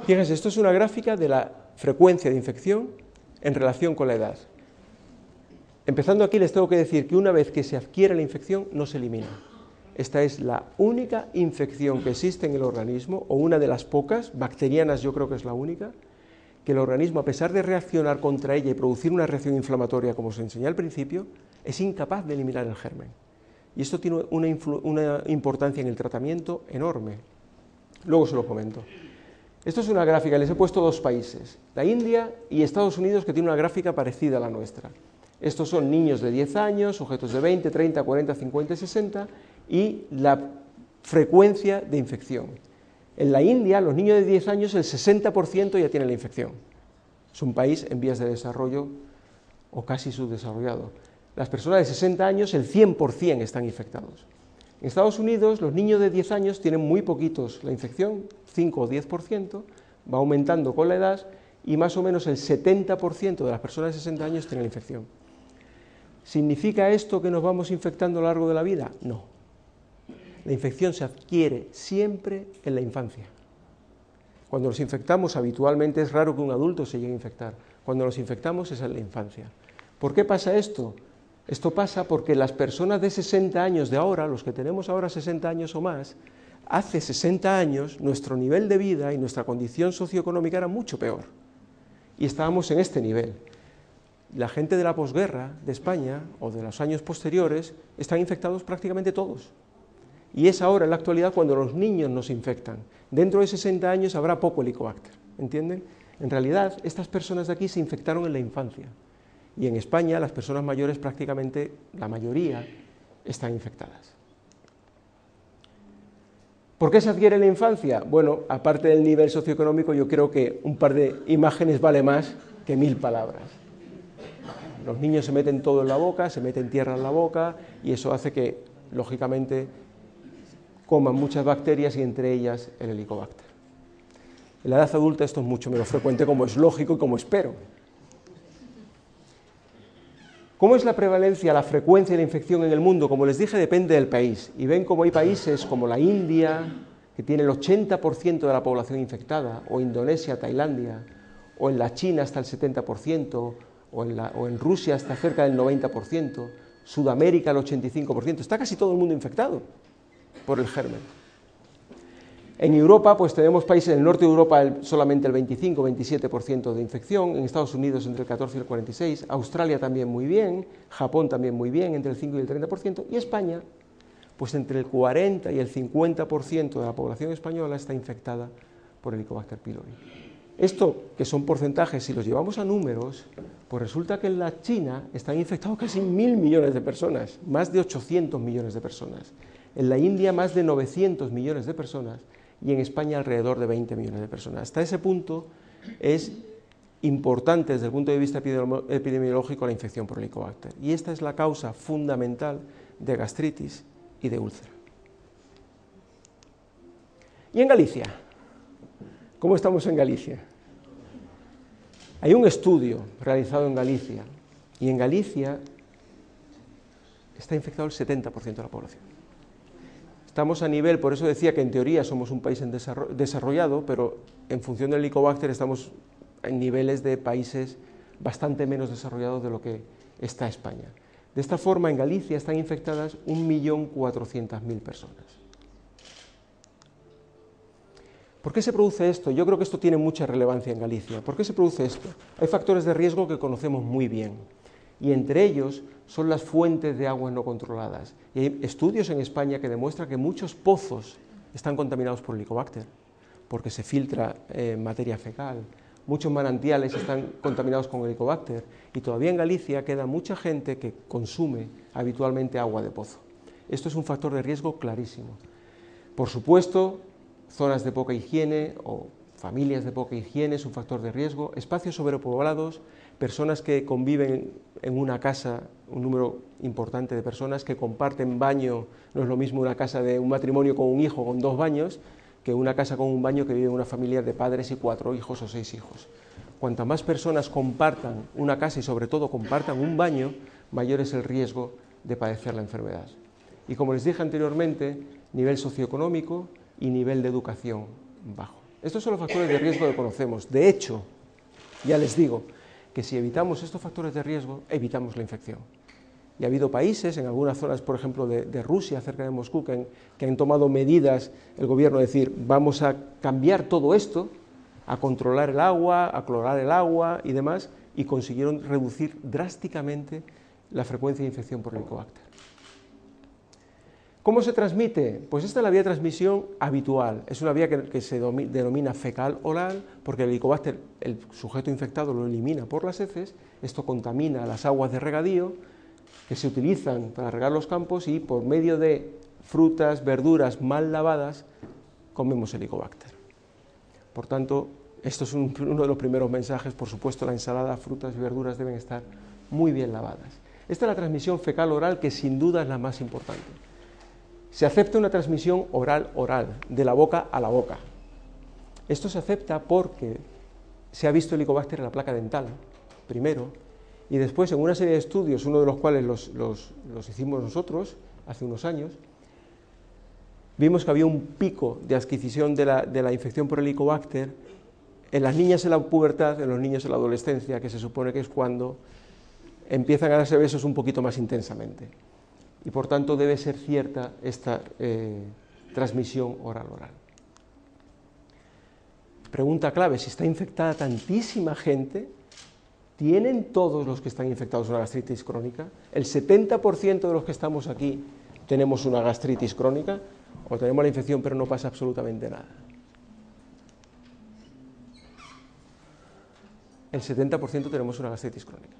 Fíjense, esto es una gráfica de la frecuencia de infección en relación con la edad. Empezando aquí les tengo que decir que una vez que se adquiere la infección no se elimina. Esta es la única infección que existe en el organismo, o una de las pocas, bacterianas yo creo que es la única, que el organismo, a pesar de reaccionar contra ella y producir una reacción inflamatoria, como os enseñé al principio, es incapaz de eliminar el germen. Y esto tiene una importancia en el tratamiento enorme. Luego se lo comento. Esto es una gráfica, les he puesto dos países, la India y Estados Unidos, que tiene una gráfica parecida a la nuestra. Estos son niños de 10 años, sujetos de 20, 30, 40, 50 y 60, y la frecuencia de infección. En la India, los niños de 10 años, el 60% ya tienen la infección. Es un país en vías de desarrollo o casi subdesarrollado. Las personas de 60 años, el 100% están infectados. En Estados Unidos, los niños de 10 años tienen muy poquitos la infección, 5 o 10%, va aumentando con la edad, y más o menos el 70% de las personas de 60 años tienen la infección. ¿Significa esto que nos vamos infectando a lo largo de la vida? No. La infección se adquiere siempre en la infancia. Cuando nos infectamos habitualmente es raro que un adulto se llegue a infectar. Cuando nos infectamos es en la infancia. ¿Por qué pasa esto? Esto pasa porque las personas de 60 años de ahora, los que tenemos ahora 60 años o más, hace 60 años nuestro nivel de vida y nuestra condición socioeconómica era mucho peor. Y estábamos en este nivel. La gente de la posguerra de España o de los años posteriores están infectados prácticamente todos. Y es ahora, en la actualidad, cuando los niños nos infectan. Dentro de 60 años habrá poco Helicobacter, ¿entienden? En realidad, estas personas de aquí se infectaron en la infancia. Y en España, las personas mayores, prácticamente la mayoría, están infectadas. ¿Por qué se adquiere en la infancia? Bueno, aparte del nivel socioeconómico, yo creo que un par de imágenes vale más que 1000 palabras. Los niños se meten todo en la boca, se meten tierra en la boca, y eso hace que, lógicamente, coman muchas bacterias y entre ellas el Helicobacter. En la edad adulta esto es mucho menos frecuente, como es lógico y como espero. ¿Cómo es la prevalencia, la frecuencia de la infección en el mundo? Como les dije, depende del país. Y ven cómo hay países como la India, que tiene el 80% de la población infectada, o Indonesia, Tailandia, o en la China hasta el 70%, o en Rusia hasta cerca del 90%, Sudamérica el 85%. Está casi todo el mundo infectado por el germen. En Europa, pues tenemos países, en el norte de Europa solamente el 25-27% de infección, en Estados Unidos entre el 14 y el 46%, Australia también muy bien, Japón también muy bien, entre el 5 y el 30%, y España, pues entre el 40 y el 50% de la población española está infectada por Helicobacter pylori. Esto, que son porcentajes, si los llevamos a números, pues resulta que en la China están infectados casi 1.000 millones de personas, más de 800 millones de personas. En la India más de 900 millones de personas y en España alrededor de 20 millones de personas. Hasta ese punto es importante desde el punto de vista epidemiológico la infección por Helicobacter. Y esta es la causa fundamental de gastritis y de úlcera. ¿Y en Galicia? ¿Cómo estamos en Galicia? Hay un estudio realizado en Galicia y en Galicia está infectado el 70% de la población. Estamos a nivel, por eso decía que en teoría somos un país desarrollado, pero en función del Helicobacter estamos en niveles de países bastante menos desarrollados de lo que está España. De esta forma, en Galicia están infectadas 1.400.000 personas. ¿Por qué se produce esto? Yo creo que esto tiene mucha relevancia en Galicia. ¿Por qué se produce esto? Hay factores de riesgo que conocemos muy bien, y entre ellos son las fuentes de aguas no controladas. Y hay estudios en España que demuestran que muchos pozos están contaminados por Helicobacter, porque se filtra materia fecal. Muchos manantiales están contaminados con Helicobacter, y todavía en Galicia queda mucha gente que consume habitualmente agua de pozo. Esto es un factor de riesgo clarísimo. Por supuesto, zonas de poca higiene o familias de poca higiene es un factor de riesgo, espacios sobrepoblados, personas que conviven en una casa, un número importante de personas que comparten baño. No es lo mismo una casa de un matrimonio con un hijo con 2 baños que una casa con un baño que vive una familia de padres y 4 hijos o 6 hijos. Cuantas más personas compartan una casa y sobre todo compartan un baño, mayor es el riesgo de padecer la enfermedad. Y como les dije anteriormente, nivel socioeconómico y nivel de educación bajo. Estos son los factores de riesgo que conocemos. De hecho, ya les digo que si evitamos estos factores de riesgo, evitamos la infección. Y ha habido países, en algunas zonas, por ejemplo, de Rusia, cerca de Moscú, que han tomado medidas, el gobierno, de decir, vamos a cambiar todo esto, a controlar el agua, a clorar el agua y demás, y consiguieron reducir drásticamente la frecuencia de infección por Helicobacter. ¿Cómo se transmite? Pues esta es la vía de transmisión habitual, es una vía que se denomina fecal-oral, porque el Helicobacter, el sujeto infectado lo elimina por las heces, esto contamina las aguas de regadío, que se utilizan para regar los campos, y por medio de frutas, verduras mal lavadas, comemos Helicobacter. Por tanto, esto es uno de los primeros mensajes. Por supuesto, la ensalada, frutas y verduras deben estar muy bien lavadas. Esta es la transmisión fecal-oral, que sin duda es la más importante. Se acepta una transmisión oral-oral, de la boca a la boca. Esto se acepta porque se ha visto Helicobacter en la placa dental, primero, y después en una serie de estudios, uno de los cuales los hicimos nosotros hace unos años, vimos que había un pico de adquisición de la infección por Helicobacter en las niñas en la pubertad, en los niños en la adolescencia, que se supone que es cuando empiezan a darse besos un poquito más intensamente. Y por tanto debe ser cierta esta transmisión oral-oral. Pregunta clave: si está infectada tantísima gente, ¿tienen todos los que están infectados una gastritis crónica? ¿El 70% de los que estamos aquí tenemos una gastritis crónica? ¿O tenemos la infección pero no pasa absolutamente nada? El 70% tenemos una gastritis crónica.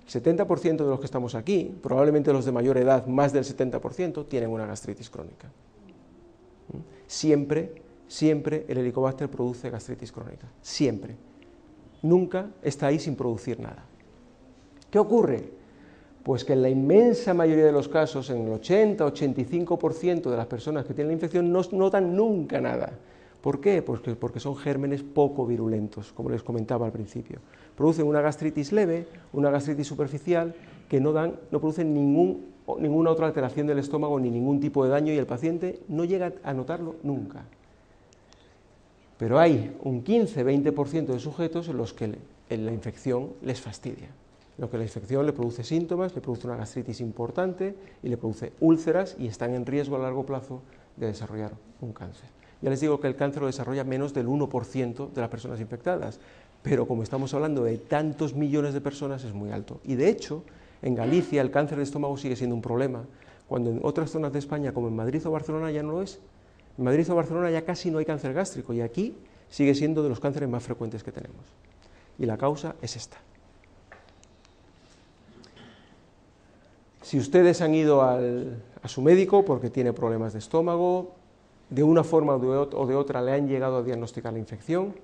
El 70% de los que estamos aquí, probablemente los de mayor edad, más del 70%, tienen una gastritis crónica. Siempre el Helicobacter produce gastritis crónica, siempre. Nunca está ahí sin producir nada. ¿Qué ocurre? Pues que en la inmensa mayoría de los casos, en el 80-85% de las personas que tienen la infección, no notan nunca nada. ¿Por qué? Porque son gérmenes poco virulentos, como les comentaba al principio. Producen una gastritis leve, una gastritis superficial, que no producen ninguna otra alteración del estómago ni ningún tipo de daño, y el paciente no llega a notarlo nunca. Pero hay un 15-20% de sujetos en los que la infección les fastidia, en los que la infección le produce síntomas, le produce una gastritis importante y le produce úlceras, y están en riesgo a largo plazo de desarrollar un cáncer. Ya les digo que el cáncer lo desarrolla menos del 1% de las personas infectadas, pero como estamos hablando de tantos millones de personas, es muy alto. Y de hecho, en Galicia el cáncer de estómago sigue siendo un problema, cuando en otras zonas de España, como en Madrid o Barcelona, ya no lo es. En Madrid o Barcelona ya casi no hay cáncer gástrico, y aquí sigue siendo de los cánceres más frecuentes que tenemos. Y la causa es esta. Si ustedes han ido a su médico porque tiene problemas de estómago, de una forma o de otra le han llegado a diagnosticar la infección,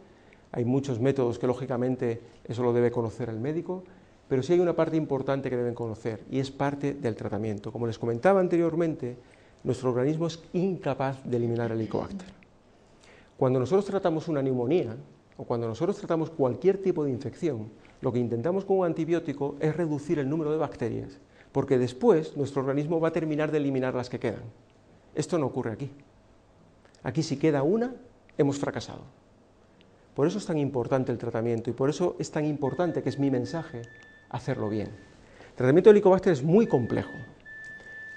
hay muchos métodos que lógicamente eso lo debe conocer el médico, pero sí hay una parte importante que deben conocer, y es parte del tratamiento. Como les comentaba anteriormente, nuestro organismo es incapaz de eliminar el Helicobacter. Cuando nosotros tratamos una neumonía, o cuando nosotros tratamos cualquier tipo de infección, lo que intentamos con un antibiótico es reducir el número de bacterias, porque después nuestro organismo va a terminar de eliminar las que quedan. Esto no ocurre aquí. Aquí, si queda una, hemos fracasado. Por eso es tan importante el tratamiento, y por eso es tan importante, que es mi mensaje, hacerlo bien. El tratamiento de Helicobacter es muy complejo.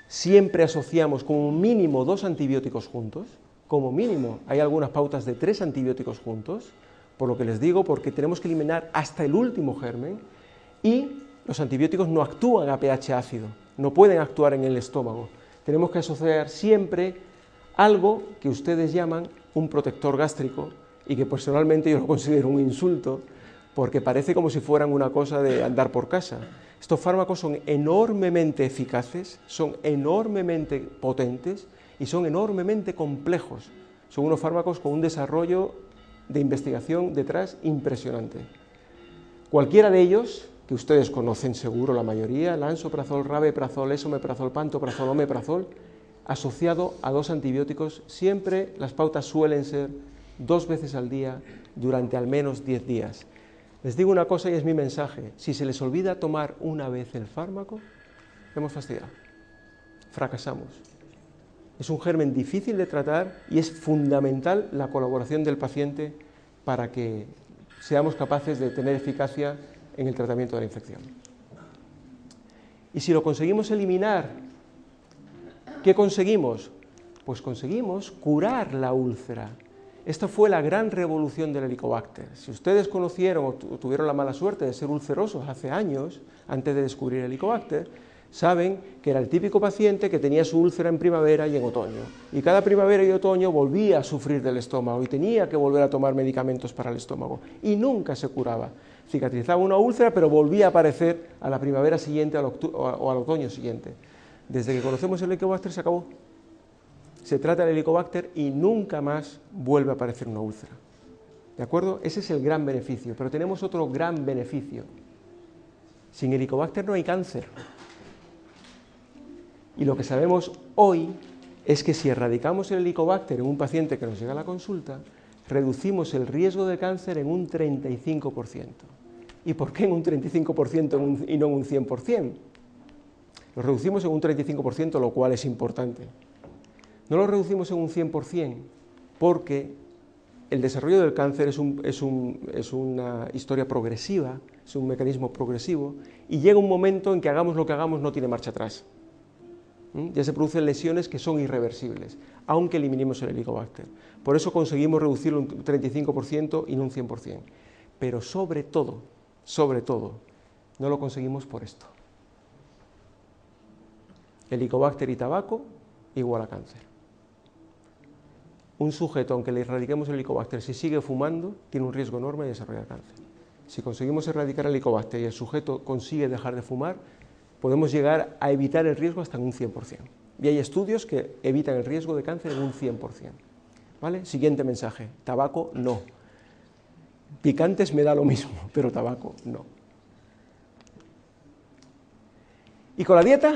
Siempre asociamos como mínimo 2 antibióticos juntos, como mínimo. Hay algunas pautas de 3 antibióticos juntos, por lo que les digo, porque tenemos que eliminar hasta el último germen, y los antibióticos no actúan a pH ácido, no pueden actuar en el estómago. Tenemos que asociar siempre algo que ustedes llaman un protector gástrico, y que personalmente yo lo considero un insulto, porque parece como si fueran una cosa de andar por casa. Estos fármacos son enormemente eficaces, son enormemente potentes y son enormemente complejos. Son unos fármacos con un desarrollo de investigación detrás impresionante. Cualquiera de ellos, que ustedes conocen seguro la mayoría, lansoprazol, rabeprazol, esomeprazol, pantoprazol, omeprazol, asociado a 2 antibióticos, siempre las pautas suelen ser 2 veces al día durante al menos 10 días. Les digo una cosa, y es mi mensaje: si se les olvida tomar una vez el fármaco, hemos fastidiado, fracasamos. Es un germen difícil de tratar y es fundamental la colaboración del paciente para que seamos capaces de tener eficacia en el tratamiento de la infección. Y si lo conseguimos eliminar, ¿qué conseguimos? Pues conseguimos curar la úlcera. Esta fue la gran revolución del Helicobacter. Si ustedes conocieron o tuvieron la mala suerte de ser ulcerosos hace años, antes de descubrir el Helicobacter, saben que era el típico paciente que tenía su úlcera en primavera y en otoño. Y cada primavera y otoño volvía a sufrir del estómago y tenía que volver a tomar medicamentos para el estómago. Y nunca se curaba. Cicatrizaba una úlcera, pero volvía a aparecer a la primavera siguiente o al otoño siguiente. Desde que conocemos el Helicobacter se acabó. Se trata del Helicobacter y nunca más vuelve a aparecer una úlcera. ¿De acuerdo? Ese es el gran beneficio. Pero tenemos otro gran beneficio. Sin Helicobacter no hay cáncer. Y lo que sabemos hoy es que si erradicamos el Helicobacter en un paciente que nos llega a la consulta, reducimos el riesgo de cáncer en un 35%. ¿Y por qué en un 35% y no en un 100%? Lo reducimos en un 35%, lo cual es importante. No lo reducimos en un 100% porque el desarrollo del cáncer es una historia progresiva, es un mecanismo progresivo, y llega un momento en que hagamos lo que hagamos no tiene marcha atrás. Ya se producen lesiones que son irreversibles, aunque eliminemos el Helicobacter. Por eso conseguimos reducirlo un 35% y no un 100%. Pero sobre todo, no lo conseguimos por esto. Helicobacter y tabaco igual a cáncer. Un sujeto, aunque le erradiquemos el Helicobacter, si sigue fumando, tiene un riesgo enorme de desarrollar cáncer. Si conseguimos erradicar el Helicobacter y el sujeto consigue dejar de fumar, podemos llegar a evitar el riesgo hasta en un 100%. Y hay estudios que evitan el riesgo de cáncer en un 100%. ¿Vale? Siguiente mensaje, tabaco no. Picantes me da lo mismo, pero tabaco no. ¿Y con la dieta?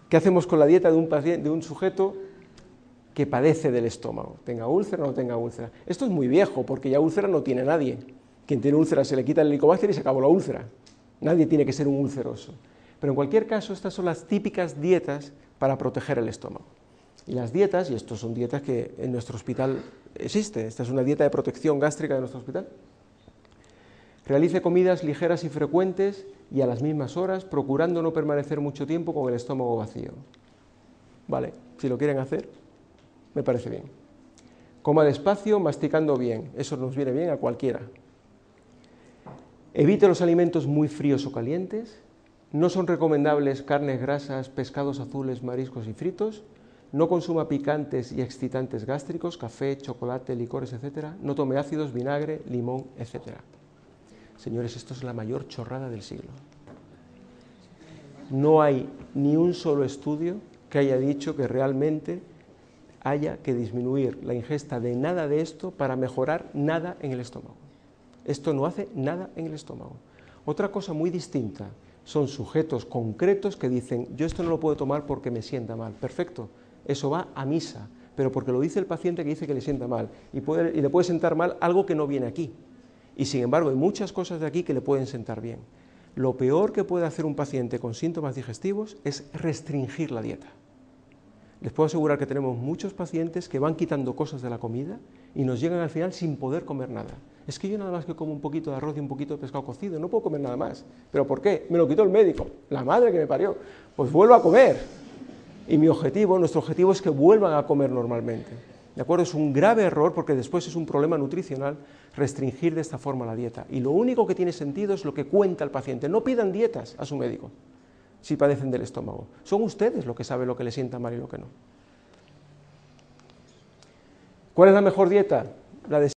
¿Qué hacemos con la dieta de un paciente, de un sujeto que padece del estómago? Tenga úlcera o no tenga úlcera. Esto es muy viejo, porque ya úlcera no tiene nadie. Quien tiene úlcera se le quita el Helicobacter y se acabó la úlcera. Nadie tiene que ser un ulceroso. Pero en cualquier caso, estas son las típicas dietas para proteger el estómago. Y las dietas, y estas son dietas que en nuestro hospital existe, esta es una dieta de protección gástrica de nuestro hospital. Realice comidas ligeras y frecuentes y a las mismas horas, procurando no permanecer mucho tiempo con el estómago vacío. Vale, si lo quieren hacer, me parece bien. Coma despacio, masticando bien, eso nos viene bien a cualquiera. Evite los alimentos muy fríos o calientes, no son recomendables carnes grasas, pescados azules, mariscos y fritos, no consuma picantes y excitantes gástricos, café, chocolate, licores, etc. No tome ácidos, vinagre, limón, etc. Señores, esto es la mayor chorrada del siglo. No hay ni un solo estudio que haya dicho que realmente haya que disminuir la ingesta de nada de esto para mejorar nada en el estómago. Esto no hace nada en el estómago. Otra cosa muy distinta son sujetos concretos que dicen, yo esto no lo puedo tomar porque me sienta mal. Perfecto, eso va a misa, pero porque lo dice el paciente que dice que le sienta mal y le puede sentar mal algo que no viene aquí. Y sin embargo hay muchas cosas de aquí que le pueden sentar bien. Lo peor que puede hacer un paciente con síntomas digestivos es restringir la dieta. Les puedo asegurar que tenemos muchos pacientes que van quitando cosas de la comida y nos llegan al final sin poder comer nada. Es que yo nada más que como un poquito de arroz y un poquito de pescado cocido, no puedo comer nada más. ¿Pero por qué? Me lo quitó el médico, la madre que me parió. Pues vuelvo a comer. Y nuestro objetivo es que vuelvan a comer normalmente. ¿De acuerdo? Es un grave error porque después es un problema nutricional restringir de esta forma la dieta. Y lo único que tiene sentido es lo que cuenta el paciente. No pidan dietas a su médico si padecen del estómago. Son ustedes los que saben lo que les sienta mal y lo que no. ¿Cuál es la mejor dieta? La de